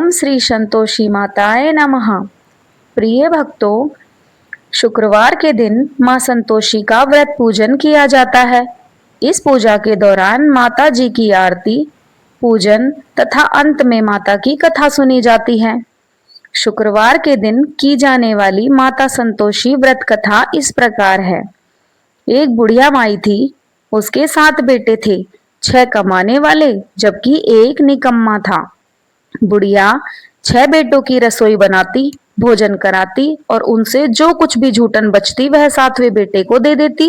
ओम श्री संतोषी माताए नमः। प्रिय भक्तों, शुक्रवार के दिन मां संतोषी का व्रत पूजन किया जाता है। इस पूजा के दौरान माता जी की आरती, पूजन तथा अंत में माता की कथा सुनी जाती है। शुक्रवार के दिन की जाने वाली माता संतोषी व्रत कथा इस प्रकार है। एक बुढ़िया माई थी, उसके 7 बेटे थे, 6 कमाने वाले जबकि एक निकम्मा था। बुढ़िया 6 बेटों की रसोई बनाती, भोजन कराती और उनसे जो कुछ भी झूठन बचती वह 7वें बेटे को दे देती।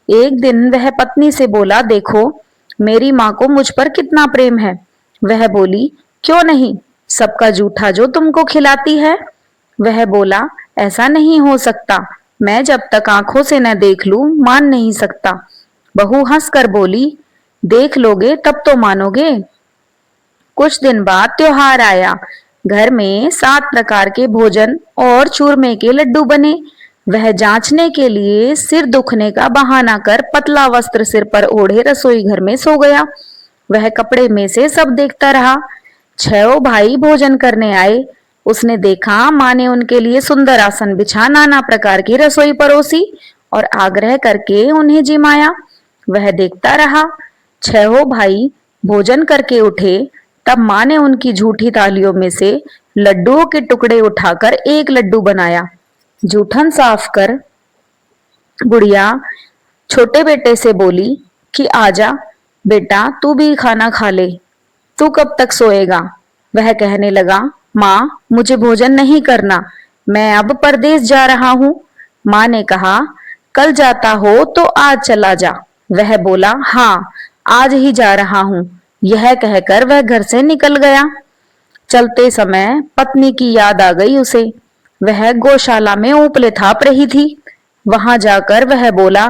एक दिन वह पत्नी से बोला, देखो मेरी माँ को मुझ पर कितना प्रेम है। वह बोली, क्यों नहीं, सबका जूठा जो तुमको खिलाती है। वह बोला, ऐसा नहीं हो सकता, मैं जब तक आंखों से न देख लूं मान नहीं सकता। बहू हंसकर बोली, देख लोगे तब तो मानोगे। कुछ दिन बाद त्योहार आया। घर में 7 प्रकार के भोजन और चूरमे के लड्डू बने। वह जांचने के लिए सिर दुखने का बहाना कर पतला वस्त्र सिर पर ओढ़े रसोई घर में सो गया। वह कपड़े में से सब देखता रहा। 6 भाई भोजन करने आए। उसने देखा माँ ने उनके लिए सुंदर आसन बिछा नाना प्रकार की रसोई परोसी और आग्रह करके उन्हें जिमाया। वह देखता रहा। 6 भाई भोजन करके उठे, तब माँ ने उनकी झूठी थालियों में से लड्डुओं के टुकड़े उठाकर एक लड्डू बनाया। जूठन साफ कर बुढ़िया छोटे बेटे से बोली कि आजा बेटा, तू भी खाना खा ले, तू कब तक सोएगा। वह कहने लगा, माँ मुझे भोजन नहीं करना, मैं अब परदेश जा रहा हूँ। माँ ने कहा, कल जाता हो तो आज चला जा। वह बोला, हाँ आज ही जा रहा हूँ। यह कहकर वह घर से निकल गया। चलते समय पत्नी की याद आ गई उसे। वह गौशाला में ऊपले थाप रही थी। वहां जाकर वह बोला,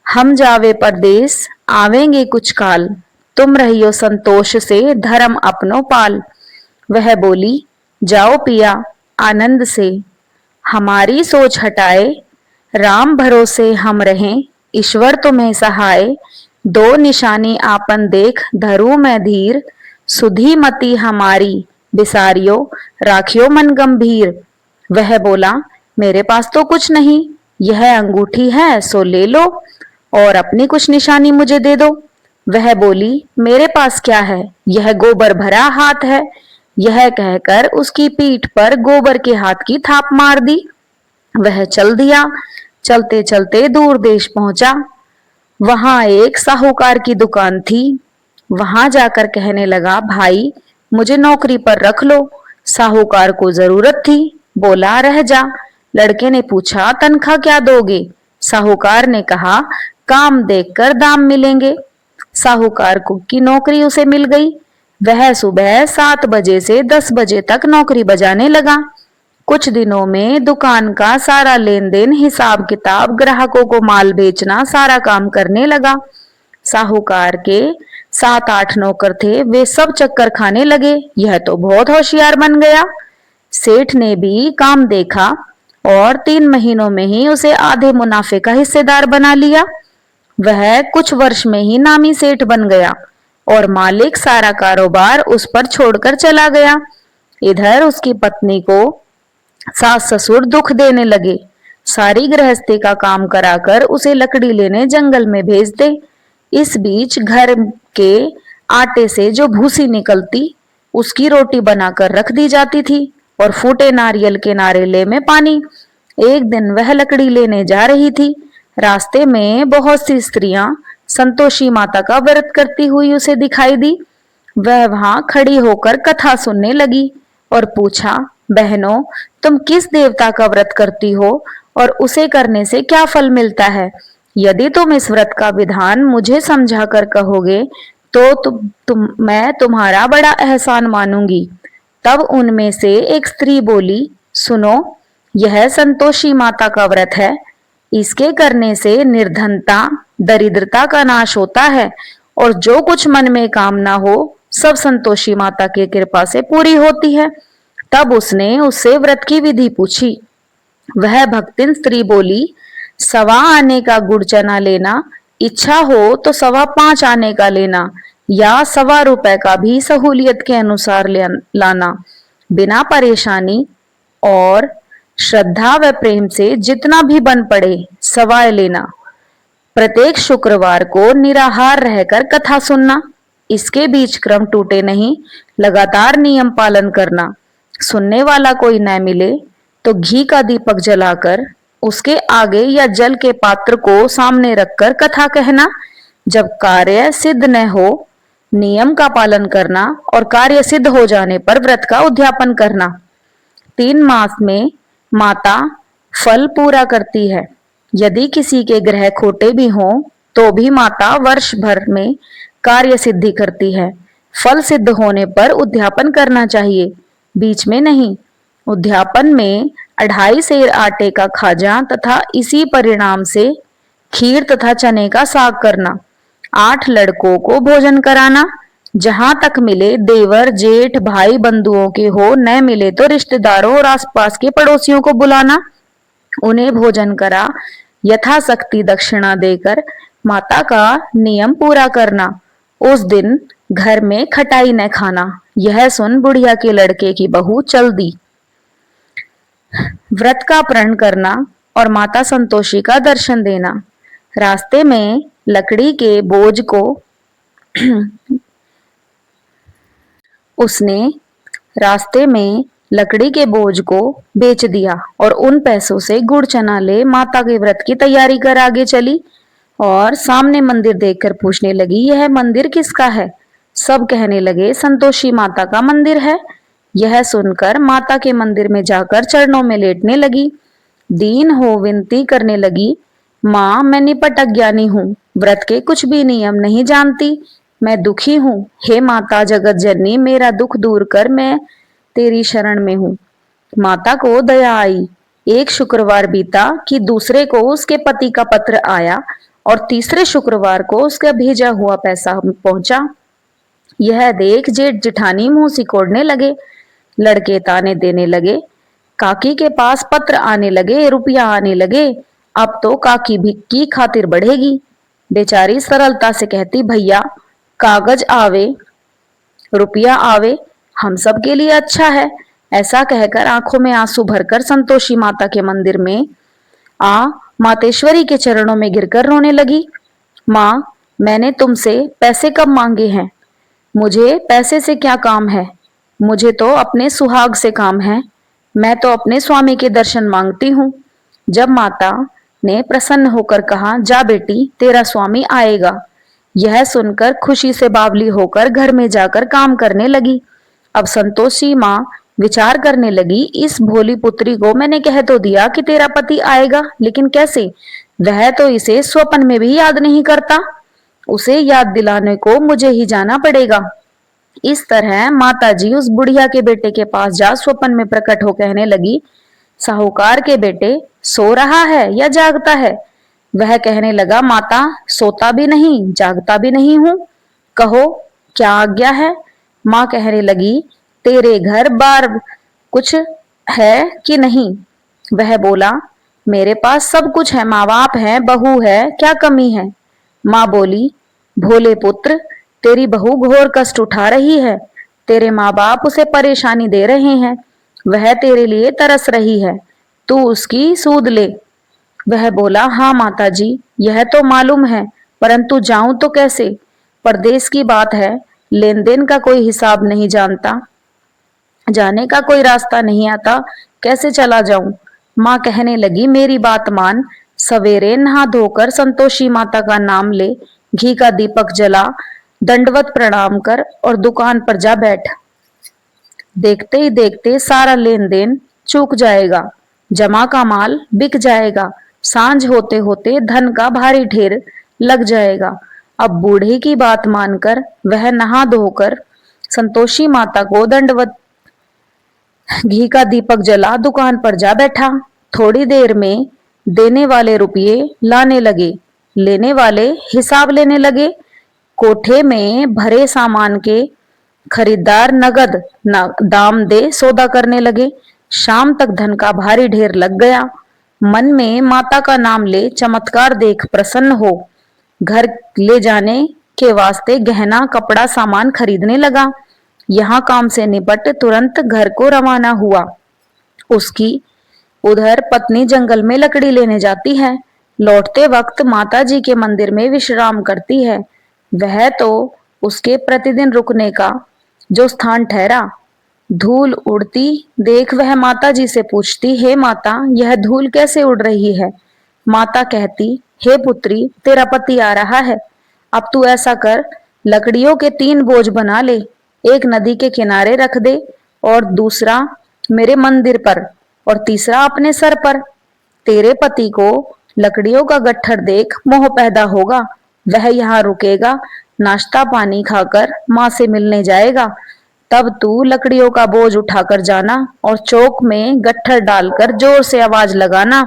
हम जावे परदेस आवेंगे कुछ काल, तुम रहियो संतोष से धर्म अपनो पाल। वह बोली, जाओ पिया आनंद से, हमारी सोच हटाए, राम भरोसे हम रहें, ईश्वर तुम्हें सहाय। 2 निशानी आपन देख धरू मैं धीर, सुधी मति हमारी बिसारियो, राखियो मन गंभीर। वह बोला, मेरे पास तो कुछ नहीं, यह अंगूठी है सो ले लो और अपनी कुछ निशानी मुझे दे दो। वह बोली, मेरे पास क्या है, यह गोबर भरा हाथ है। यह कहकर उसकी पीठ पर गोबर के हाथ की थाप मार दी। वह चल दिया। चलते चलते दूर देश पहुंचा। वहां एक साहूकार की दुकान थी। वहां जाकर कहने लगा, भाई मुझे नौकरी पर रख लो, साहूकार को जरूरत थी। बोला, रह जा। लड़के ने पूछा, तनख्वाह क्या दोगे। साहूकार ने कहा, काम देखकर दाम मिलेंगे। साहूकार को की नौकरी उसे मिल गई। वह सुबह 7 बजे से 10 बजे तक नौकरी बजाने लगा। कुछ दिनों में दुकान का सारा लेन देन, हिसाब किताब, ग्राहकों को माल बेचना, सारा काम करने लगा। साहूकार के 7-8 नौकर थे, वे सब चक्कर खाने लगे। यह तो बहुत होशियार बन गया। सेठ ने भी काम देखा और 3 महीनों में ही उसे आधे मुनाफे का हिस्सेदार बना लिया। वह कुछ वर्ष में ही नामी सेठ बन गया और मालिक सारा कारोबार उस पर छोड़कर चला गया। इधर उसकी पत्नी को सास ससुर दुख देने लगे। सारी गृहस्थी का काम कराकर उसे लकड़ी लेने जंगल में भेज दे। इस बीच घर के आटे से जो भूसी निकलती उसकी रोटी बनाकर रख दी जाती थी और फूटे नारियल के नारेले में पानी। एक दिन वह लकड़ी लेने जा रही थी। रास्ते में बहुत सी स्त्रियां संतोषी माता का व्रत करती हुई उसे दिखाई दी। वह वहां खड़ी होकर कथा सुनने लगी और पूछा, बहनों तुम किस देवता का व्रत करती हो और उसे करने से क्या फल मिलता है। यदि तुम इस व्रत का विधान मुझे समझा कर कहोगे तो मैं तुम्हारा बड़ा एहसान मानूंगी। तब उनमें से एक स्त्री बोली, सुनो, यह संतोषी माता का व्रत है। इसके करने से निर्धनता, दरिद्रता का नाश होता है और जो कुछ मन में कामना हो सब संतोषी माता की कृपा से पूरी होती है। तब उसने उससे व्रत की विधि पूछी। वह भक्तिन स्त्री बोली, 1.25 आने का गुड़ चना लेना, इच्छा हो तो 5.25 आने का लेना या 1.25 रुपए का भी सहूलियत के अनुसार लाना। बिना परेशानी और श्रद्धा व प्रेम से जितना भी बन पड़े सवाय लेना। प्रत्येक शुक्रवार को निराहार रहकर कथा सुनना। इसके बीच क्रम टूटे नहीं, लगातार नियम पालन करना। सुनने वाला कोई न मिले तो घी का दीपक जलाकर उसके आगे या जल के पात्र को सामने रखकर कथा कहना। जब कार्य सिद्ध न हो, नियम का पालन करना और कार्य सिद्ध हो जाने पर व्रत का उद्यापन करना। 3 मास में माता फल पूरा करती है। यदि किसी के ग्रह खोटे भी हों तो भी माता वर्ष भर में कार्य सिद्धि करती है। फल सिद्ध होने पर उद्यापन करना चाहिए, बीच में नहीं। उद्यापन में 2.5 सेर आटे का खाजा तथा इसी परिणाम से खीर तथा चने का साग करना। 8 लड़कों को भोजन कराना। जहां तक मिले देवर जेठ भाई बंधुओं के हो, न मिले तो रिश्तेदारों और आसपास के पड़ोसियों को बुलाना। उन्हें भोजन करा यथाशक्ति दक्षिणा देकर माता का नियम पूरा करना। उस दिन घर में खटाई न खाना। यह सुन बुढ़िया के लड़के की बहू चल दी। व्रत का प्रण करना और माता संतोषी का दर्शन देना। रास्ते में लकड़ी के बोझ को उसने रास्ते में लकड़ी के बोझ को बेच दिया और उन पैसों से गुड़ चना ले माता के व्रत की तैयारी कर आगे चली और सामने मंदिर देखकर पूछने लगी, यह मंदिर किसका है? सब कहने लगे, संतोषी माता का मंदिर है। यह सुनकर माता के मंदिर में जाकर चरणों में लेटने लगी। दीन हो विनती करने लगी, माँ मैं निपट अज्ञानी हूँ, व्रत के कुछ भी नियम नहीं जानती, मैं दुखी हूँ। हे माता जगत जननी, मेरा दुख दूर कर, मैं तेरी शरण में हूँ। माता को दया आई। एक शुक्रवार बीता कि दूसरे को उसके पति का पत्र आया और तीसरे शुक्रवार को उसका भेजा हुआ पैसा पहुंचा। यह देख जेठ जिठानी मुंह सिकोड़ने लगे। लड़के ताने देने लगे। काकी के पास पत्र आने लगे, रुपया आने लगे। अब तो काकी भिक्की खातिर बढ़ेगी। बेचारी सरलता से कहती, भैया कागज आवे रुपया आवे, हम सब के लिए अच्छा है। ऐसा कहकर आंखों में आंसू भरकर संतोषी माता के मंदिर में मातेश्वरी के चरणों में गिरकर रोने लगी। माँ मैंने तुमसे पैसे कब मांगे हैं? मुझे पैसे से क्या काम है? मुझे तो अपने सुहाग से काम है। मैं तो अपने स्वामी के दर्शन मांगती हूँ। जब माता ने प्रसन्न होकर कहा, जा बेटी तेरा स्वामी आएगा, यह सुनकर खुशी से बावली होकर घर में जाकर काम करने लगी। अब संतोषी माँ विचार करने लगी, इस भोली पुत्री को मैंने कह तो दिया कि तेरा पति आएगा, लेकिन कैसे? वह तो इसे स्वप्न में भी याद नहीं करता। उसे याद दिलाने को मुझे ही जाना पड़ेगा। इस तरह माताजी उस बुढ़िया के बेटे के पास जा स्वप्न में प्रकट हो कहने लगी, साहूकार के बेटे सो रहा है या जागता है? वह कहने लगा, माता सोता भी नहीं जागता भी नहीं हूं, कहो क्या आज्ञा है? माँ कहने लगी, तेरे घर बार कुछ है कि नहीं? वह बोला, मेरे पास सब कुछ है, माँ बाप है, बहू है, क्या कमी है? माँ बोली, भोले पुत्र तेरी बहू घोर कष्ट उठा रही है, तेरे माँ बाप उसे परेशानी दे रहे हैं, वह तेरे लिए तरस रही है, तू उसकी सूद ले। वह बोला, हाँ माताजी यह तो मालूम है, परंतु जाऊं तो कैसे? परदेश की बात है, लेन देन का कोई हिसाब नहीं जानता, जाने का कोई रास्ता नहीं आता, कैसे चला जाऊं? माँ कहने लगी, मेरी बात मान, सवेरे नहा धोकर संतोषी माता का नाम ले, घी का दीपक जला, दंडवत प्रणाम कर और दुकान पर जा बैठ। देखते ही देखते सारा लेन देन चूक जाएगा, जमा का माल बिक जाएगा, सांझ होते होते धन का भारी ढेर लग जाएगा। अब बूढ़े की बात मानकर वह नहा धोकर संतोषी माता को दंडवत घी का दीपक जला दुकान पर जा बैठा। थोड़ी देर में देने वाले रुपये लाने लगे, लेने वाले हिसाब लेने लगे। कोठे में भरे सामान के खरीदार नगद दाम दे सौदा करने लगे। शाम तक धन का भारी ढेर लग गया। मन में माता का नाम ले चमत्कार देख प्रसन्न हो घर ले जाने के वास्ते गहना कपड़ा सामान खरीदने लगा। यहाँ काम से निपट तुरंत घर को रवाना हुआ। उसकी उधर पत्नी जंगल में लकड़ी लेने जाती है। लौटते वक्त माता जी के मंदिर में विश्राम करती है। वह तो उसके प्रतिदिन रुकने का जो स्थान ठहरा। धूल उड़ती देख वह माता जी से पूछती, हे माता, यह धूल कैसे उड़ रही है? माता कहती, हे पुत्री, तेरा पति आ रहा है। अब तू ऐसा कर, लकड़ियों के 3 बोझ बना ले। एक नदी के किनारे रख दे और दूसरा मेरे मंदिर पर और तीसरा अपने सर पर। तेरे पति को लकड़ियों का गट्ठर देख मोह पैदा होगा। वह यहाँ रुकेगा, नाश्ता पानी खाकर माँ से मिलने जाएगा। तब तू लकड़ियों का बोझ उठाकर जाना और चौक में गट्ठर डालकर जोर से आवाज लगाना,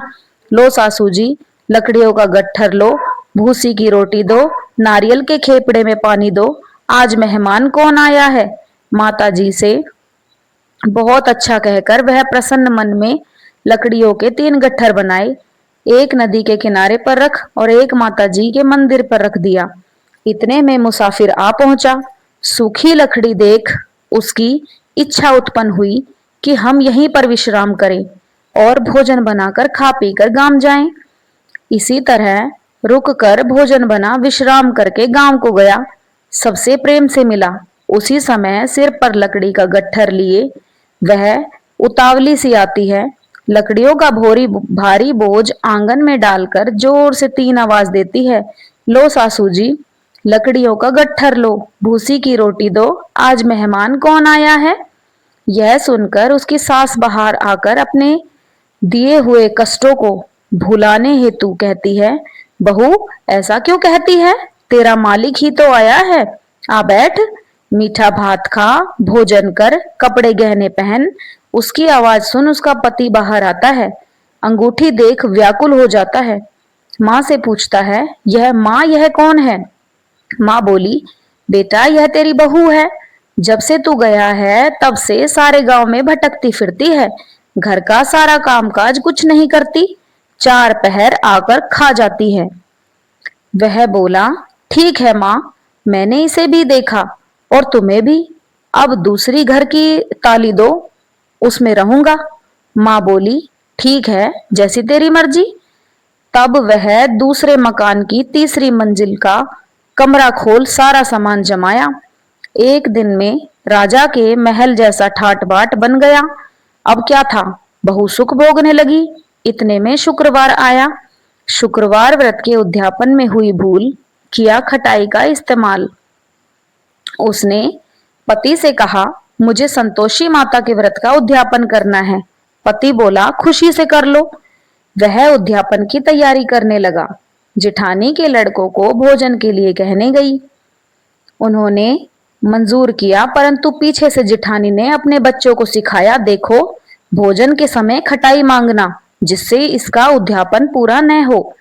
लो सासू जी, लकड़ियों का गट्ठर लो, भूसी की रोटी दो, नारियल के खेपड़े में पानी दो, आज मेहमान कौन आया है। माता जी से बहुत अच्छा कहकर वह प्रसन्न मन में लकड़ियों के 3 गट्ठर बनाए। एक नदी के किनारे पर रख और एक माता जी के मंदिर पर रख दिया। इतने में मुसाफिर आ पहुंचा। सूखी लकड़ी देख उसकी इच्छा उत्पन्न हुई कि हम यहीं पर विश्राम करें और भोजन बनाकर खा पीकर गांव जाएं। इसी तरह रुक कर भोजन बना, विश्राम करके गांव को गया। सबसे प्रेम से मिला। उसी समय सिर पर लकड़ी का गट्ठर लिए वह उतावली सी आती है। लकड़ियों का भारी बोझ आंगन में डालकर जोर से 3 आवाज देती है, लो सासू जी, लकड़ियों का गट्ठर लो, भूसी की रोटी दो, आज मेहमान कौन आया है। यह सुनकर उसकी सास बाहर आकर अपने दिए हुए कष्टों को भुलाने हेतु कहती है, बहू, ऐसा क्यों कहती है? तेरा मालिक ही तो आया है। आ बैठ, मीठा भात खा, भोजन कर, कपड़े गहने पहन। उसकी आवाज सुन उसका पति बाहर आता है। अंगूठी देख व्याकुल हो जाता है। माँ से पूछता है, यह कौन है? माँ बोली, बेटा, यह तेरी बहू है। जब से तू गया है तब से सारे गांव में भटकती फिरती है। घर का सारा कामकाज कुछ नहीं करती, 4 पहर आकर खा जाती है। वह बोला, ठीक है माँ, मैंने इसे भी देखा और तुम्हें भी। अब दूसरी घर की ताली दो, उसमें रहूंगा। माँ बोली, ठीक है, जैसी तेरी मर्जी। तब वह दूसरे मकान की तीसरी मंजिल का कमरा खोल सारा सामान जमाया। एक दिन में राजा के महल जैसा ठाट बाट बन गया। अब क्या था, बहू सुख भोगने लगी। इतने में शुक्रवार आया। शुक्रवार व्रत के उद्यापन में हुई भूल किया खटाई का इस्तेमाल। उसने पति से कहा, मुझे संतोषी माता के व्रत का उद्यापन करना है। पति बोला, खुशी से कर लो। वह उद्यापन की तैयारी करने लगा। जेठानी के लड़कों को भोजन के लिए कहने गई। उन्होंने मंजूर किया, परंतु पीछे से जेठानी ने अपने बच्चों को सिखाया, देखो, भोजन के समय खटाई मांगना, जिससे इसका उद्यापन पूरा न हो।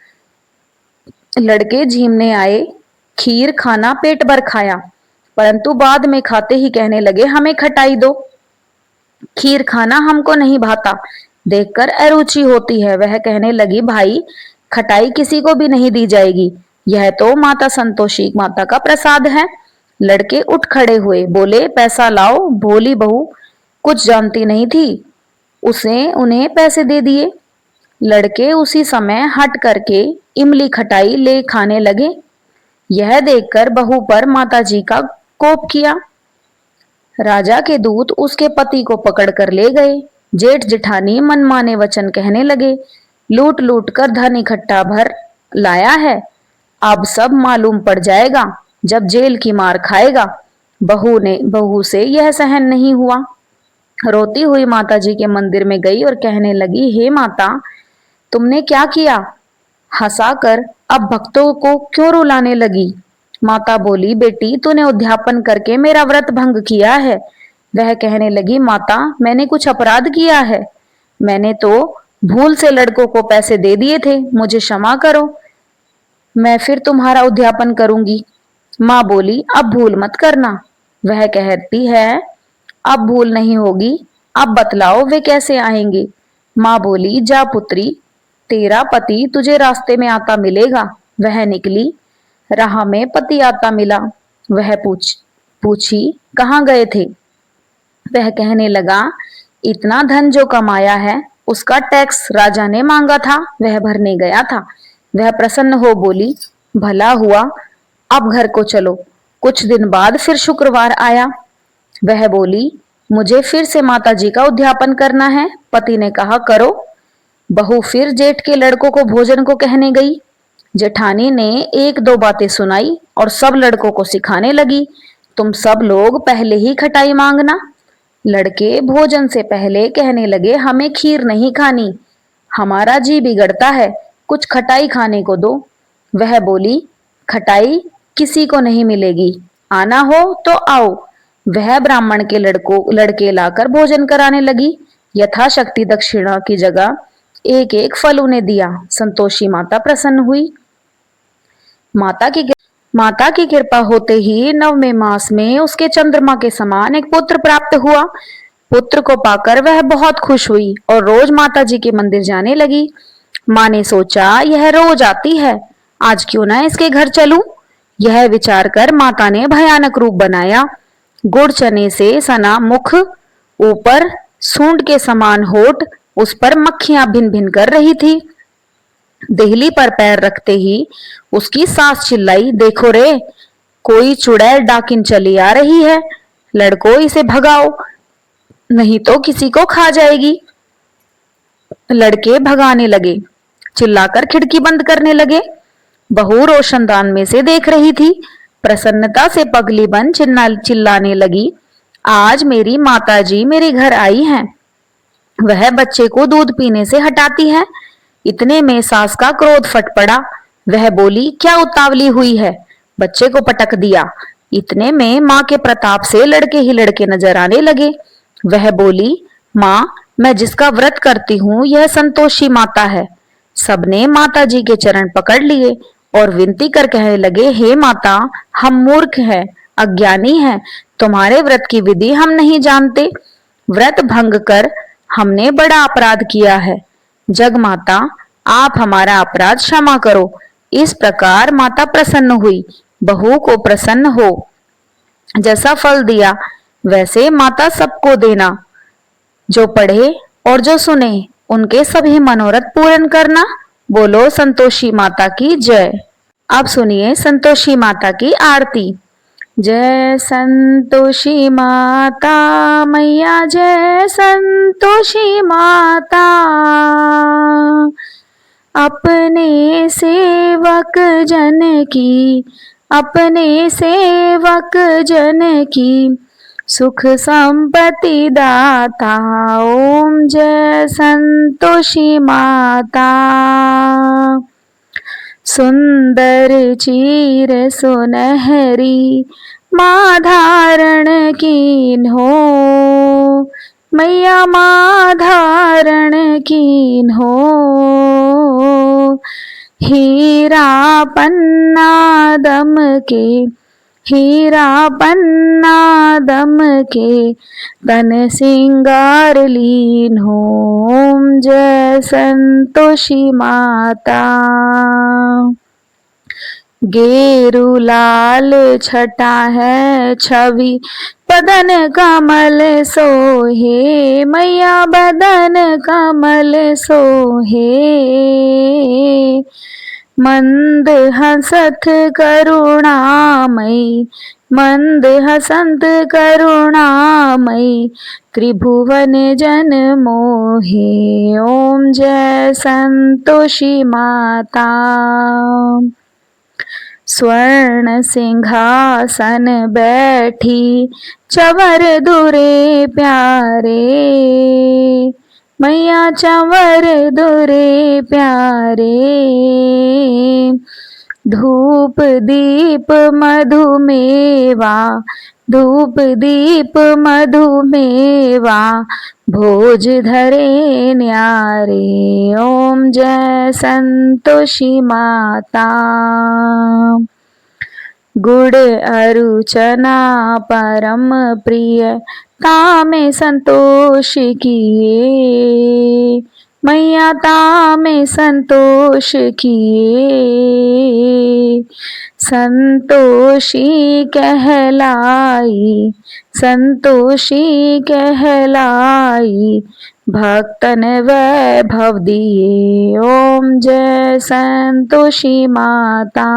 लड़के झीमने आए। खीर खाना पेट भर खाया, परंतु बाद में खाते ही कहने लगे, हमें खटाई दो। खीर खाना हमको नहीं भाता, देखकर अरुचि होती है। वह कहने लगी, भाई, खटाई किसी को भी नहीं दी जाएगी, यह तो माता संतोषी माता का प्रसाद है। लड़के उठ खड़े हुए, बोले, पैसा लाओ। भोली बहू कुछ जानती नहीं थी, उसे उन्हें पैसे दे दिए। लड़के उसी समय हट करके इमली खटाई ले खाने लगे। यह देखकर बहू पर माताजी का कोप किया। राजा के दूत उसके पति को पकड़कर ले गए। जेठ जेठानी मनमाने वचन कहने लगे, लूट लूट कर धन इकट्ठा भर लाया है, अब सब मालूम पड़ जाएगा जब जेल की मार खाएगा। बहू से यह सहन नहीं हुआ। रोती हुई माताजी के मंदिर में गई और कहने लगी, हे माता, तुमने क्या किया? हंसाकर अब भक्तों को क्यों रुलाने लगी? माता बोली, बेटी, तूने उद्यापन करके मेरा व्रत भंग किया है। वह कहने लगी, माता, मैंने कुछ अपराध किया है? मैंने तो भूल से लड़कों को पैसे दे दिए थे, मुझे क्षमा करो, मैं फिर तुम्हारा उद्यापन करूंगी। माँ बोली, अब भूल मत करना। वह कहती है, अब भूल नहीं होगी, अब बतलाओ वे कैसे आएंगे। माँ बोली, जा पुत्री, तेरा पति तुझे रास्ते में आता मिलेगा। वह निकली। राह में पति आता मिला। वह पूछी, कहाँ गए थे? वह कहने लगा, इतना धन जो कमाया है उसका टैक्स राजा ने मांगा था, वह भरने गया था। वह प्रसन्न हो बोली, भला हुआ, अब घर को चलो। कुछ दिन बाद फिर शुक्रवार आया। वह बोली, मुझे फिर से माता जी का उद्यापन करना है। पति ने कहा, करो। बहू फिर जेठ के लड़कों को भोजन को कहने गई। जेठानी ने एक दो बातें सुनाई और सब लड़कों को सिखाने लगी, तुम सब लोग पहले ही खटाई मांगना। लड़के भोजन से पहले कहने लगे, हमें खीर नहीं खानी, हमारा जी बिगड़ता है, कुछ खटाई खाने को दो। वह बोली, खटाई किसी को नहीं मिलेगी, आना हो तो आओ। वह ब्राह्मण के लड़के लाकर भोजन कराने लगी। यथाशक्ति दक्षिणा की जगह एक एक फल उन्हें दिया। संतोषी माता प्रसन्न हुई। माता की कृपा होते ही 9वें मास में उसके चंद्रमा के समान एक पुत्र प्राप्त हुआ। पुत्र को पाकर वह बहुत खुश हुई और रोज माता जी के मंदिर जाने लगी। माँ ने सोचा, यह रोज आती है, आज क्यों ना इसके घर चलूं। यह विचार कर माता ने भयानक रूप बनाया। गुड़ चने से सना मुख, ऊपर सूंड के समान होठ, उस पर मक्खियां भिन भिन कर रही थी। देहली पर पैर रखते ही उसकी सास चिल्लाई, देखो रे, कोई चुड़ैल डाकिन चली आ रही है, लड़को इसे भगाओ, नहीं तो किसी को खा जाएगी। लड़के भगाने लगे, चिल्लाकर खिड़की बंद करने लगे। बहू रोशनदान में से देख रही थी। प्रसन्नता से पगली बन चिल्लाने लगी, आज मेरी माताजी मेरे घर आई हैं। वह बच्चे को दूध पीने से हटाती है। इतने में सास का क्रोध फट पड़ा। वह बोली, क्या उतावली हुई है, बच्चे को पटक दिया। इतने में माँ के प्रताप से लड़के ही लड़के नजर आने लगे। वह बोली, माँ, मैं जिसका व्रत करती हूँ यह संतोषी माता है। सबने माता जी के चरण पकड़ लिए और विनती कर कहने लगे, हे माता, हम मूर्ख हैं, अज्ञानी हैं, तुम्हारे व्रत की विधि हम नहीं जानते। व्रत भंग कर हमने बड़ा अपराध किया है। जग माता, आप हमारा अपराध क्षमा करो। इस प्रकार माता प्रसन्न हुई। बहू को प्रसन्न हो जैसा फल दिया वैसे माता सबको देना। जो पढ़े और जो सुने उनके सभी मनोरथ पूर्ण करना। बोलो संतोषी माता की जय। अब सुनिए संतोषी माता की आरती। जय संतोषी माता मैया, जय संतोषी माता, अपने सेवक जन की, अपने सेवक जन की सुख संपत्ति दाता। ओम जय संतोषी माता। सुंदर चीर सुनहरी माँ धारण कीन हो, मैया माँ धारण कीन हो। हीरा पन्ना दम के, हीरा पन्ना दम के तन सिंगार लीन हो। ओम जय संतोषी माता। गेरु लाल छटा है छवि, बदन कमल सोहे, मैया बदन कमल सोहे। मंद हसत करुणामयी, मंद हसंत करुणामयी, त्रिभुवन जन मोहे। ओम जय संतोषी माता। स्वर्ण सिंहासन बैठी चवर दुरे प्यारे, मैया चवर दुरे प्यारे। धूप दीप मधुमेवा, धूप दीप मधुमेवा, भोज धरे न्यारे। ओम जय संतोषी माता। गुड़ अरु चना परम प्रिय, तामे संतोष किए, मैया तामे संतोष किए। संतोषी कहलाई, संतोषी कहलाई, भक्तन वैभव दिए। ओम जय संतोषी माता।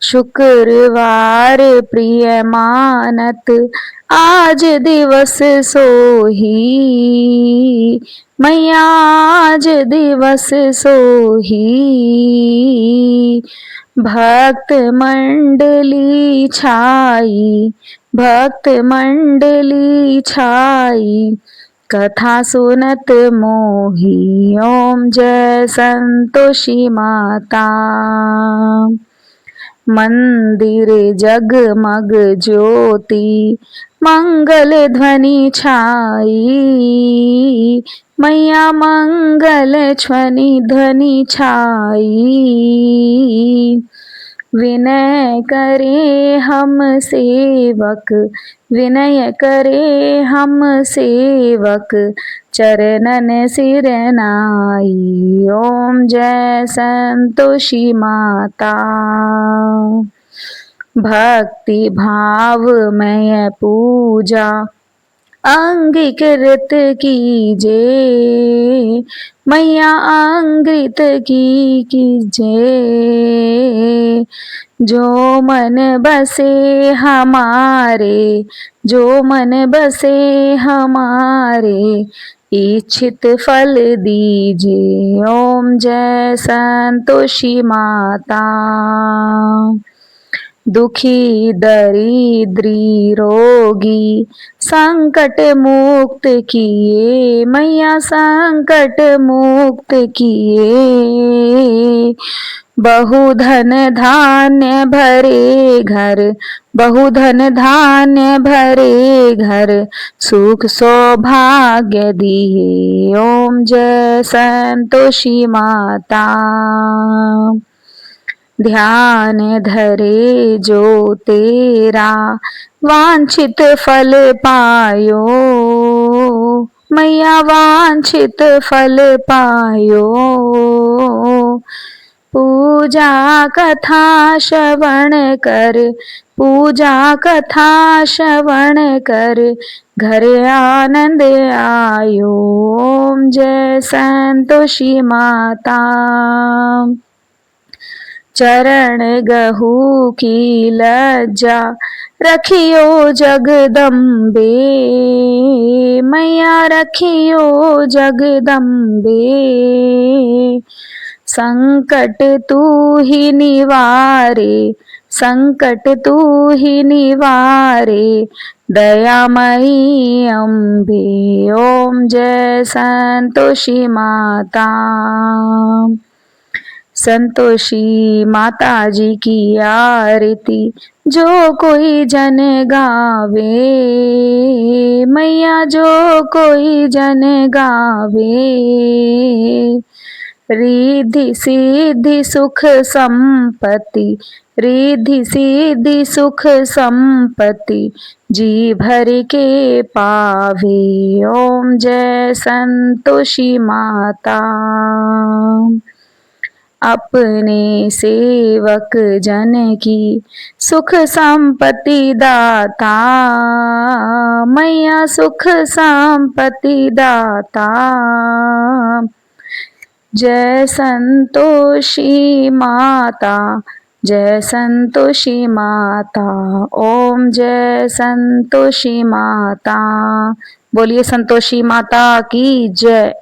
शुक्रवार प्रिय मानत आज दिवस सोही, मैया आज दिवस सोही। भक्त मंडली छाई, भक्त मंडली छाई, कथा सुनत मोही। ओम जय संतोषी माता। मंदिर जगमग ज्योति, मंगल ध्वनि छाई, मैया मंगल ध्वनि छाई। विनय करे हम सेवक, विनय करे हम सेवक, चरणन सिर नाई। ओम जय संतोषी माता। भक्ति भावमय पूजा अंगीकृत कीजे, मैया अंगृत कीजे। जो मन बसे हमारे, जो मन बसे हमारे, इच्छित फल दीजिए। ओम जय संतोषी माता। दुखी दरिद्री रोगी संकट मुक्त किए, मैया संकट मुक्त किए। बहुधन धान्य भरे घर, बहुधन धान्य भरे घर, सुख सौभाग्य दिए। ओम जय संतोषी माता। ध्यान धरे जो तेरा वांछित फल पायो, मैया वांछित फल पायो। पूजा कथा श्रवण कर, पूजा कथा श्रवण कर, घर आनंद आयो। ओम जय संतोषी माता। चरण गहू की लज्जा रखियो जगदम्बे, मैया रखियो जगदम्बे। संकट तू ही निवारे, संकट तू ही निवारे, दयामयी अम्बे। ओम जय संतोषी माता। संतोषी माता जी की आरती जो कोई जन गावे, मैया जो कोई जन गावे। रिद्धि सिद्धि सुख संपत्ति, रिद्धि सिद्धि सुख संपत्ति, जी भर के पावे। ओम जय संतोषी माता। अपने सेवक जन की सुख संपत्ति दाता, मैया सुख संपत्ति दाता। जय संतोषी माता, जय संतोषी माता। ओम जय संतोषी माता। बोलिए संतोषी माता की जय।